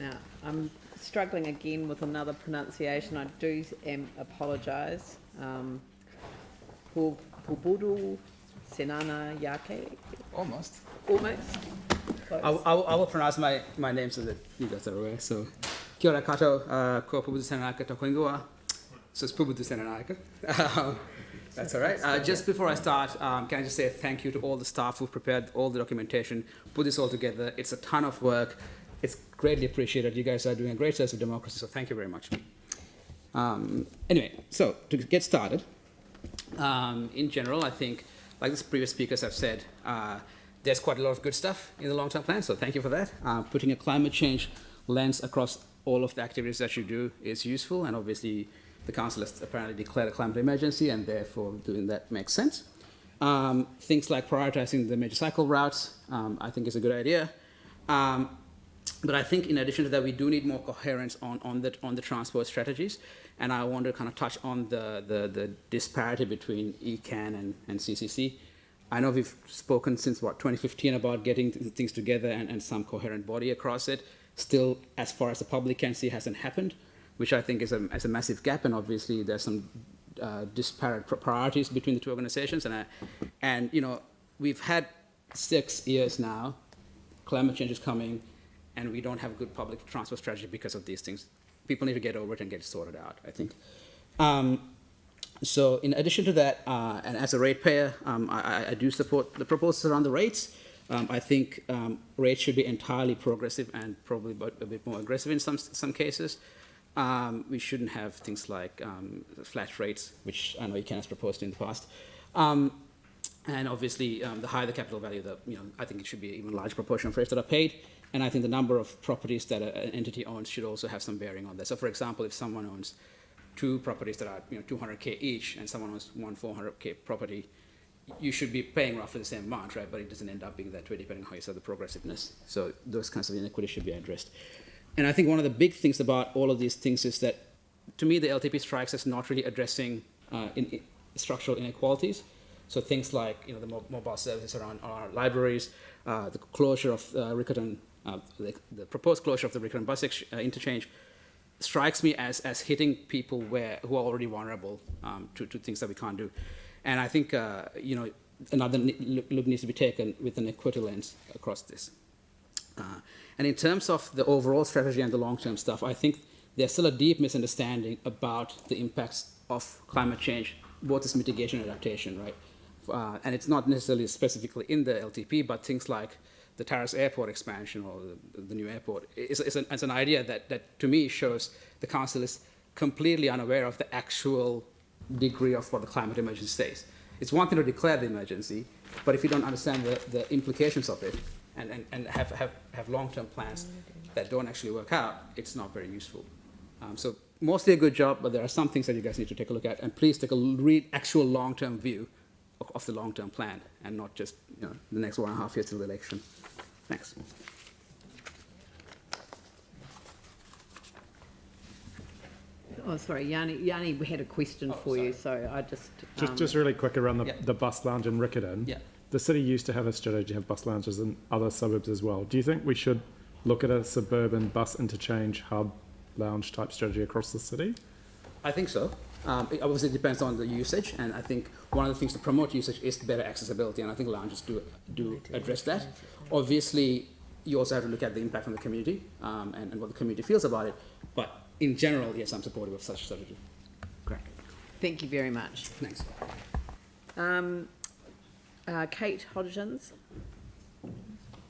Now, I'm struggling again with another pronunciation. I do apologise. Pubudu Senanayake. Almost. Almost. I will pronounce my name so that you guys are aware. So, kia ora kato, ko Pubudu Senanayake to koingoa. So it's Pubudu Senanayake. That's all right. Just before I start, can I just say thank you to all the staff who've prepared all the documentation, put this all together. It's a ton of work. It's greatly appreciated. You guys are doing a great service of democracy, so thank you very much. Anyway, so to get started, in general, I think, like the previous speakers have said, there's quite a lot of good stuff in the long-term plan, so thank you for that. Putting a climate change lens across all of the activities that you do is useful, and obviously the council has apparently declared a climate emergency, and therefore doing that makes sense. Things like prioritizing the major cycle routes, I think is a good idea. But I think in addition to that, we do need more coherence on the transport strategies, and I want to kind of touch on the disparity between ECAN and CCC. I know we've spoken since, 2015 about getting things together and some coherent body across it. Still, as far as the public can see, hasn't happened, which I think is a massive gap, and obviously there's some disparate priorities between the two organizations. And you know, we've had 6 years now, climate change is coming, and we don't have a good public transport strategy because of these things. People need to get over it and get it sorted out, I think. So in addition to that, and as a ratepayer, I do support the proposals around the rates. I think rates should be entirely progressive and probably a bit more aggressive in some cases. We shouldn't have things like flat rates, which I know ECAN has proposed in the past. And obviously, the higher the capital value, I think it should be an even large proportion of rates that are paid. And I think the number of properties that an entity owns should also have some bearing on that. So, for example, if someone owns 2 properties that are 200K each, and someone owns one 400K property, you should be paying roughly the same amount, right? But it doesn't end up being that way depending on how you set the progressiveness. So those kinds of inequities should be addressed. And I think one of the big things about all of these things is that, to me, the LTP strikes as not really addressing structural inequalities. So things like the mobile services around our libraries, the closure of Riccarton, the proposed closure of the Riccarton bus interchange, strikes me as hitting people who are already vulnerable to things that we can't do. And I think another look needs to be taken with an equity lens across this. And in terms of the overall strategy and the long-term stuff, I think there's still a deep misunderstanding about the impacts of climate change, both as mitigation and adaptation, right? And it's not necessarily specifically in the LTP, but things like the Taras Airport expansion or the new airport is an idea that to me shows the council is completely unaware of the actual degree of what the climate emergency stays. It's one thing to declare the emergency, but if you don't understand the implications of it and have long-term plans that don't actually work out, it's not very useful. So mostly a good job, but there are some things that you guys need to take a look at, and please take a actual long-term view of the long-term plan, and not just the next 1.5 years till the election. Thanks. Oh, sorry, Yanni, we had a question for you, so I just really quick around the bus lounge in Riccarton. Yeah. The city used to have a strategy to have bus lounges in other suburbs as well. Do you think we should look at a suburban bus interchange hub lounge type strategy across the city? I think so. It obviously depends on the usage, and I think one of the things to promote usage is better accessibility, and I think lounges do address that. Obviously, you also have to look at the impact on the community and what the community feels about it, but in general, yes, I'm supportive of such a strategy. Great. Thank you very much. Thanks. Kate Hodgins.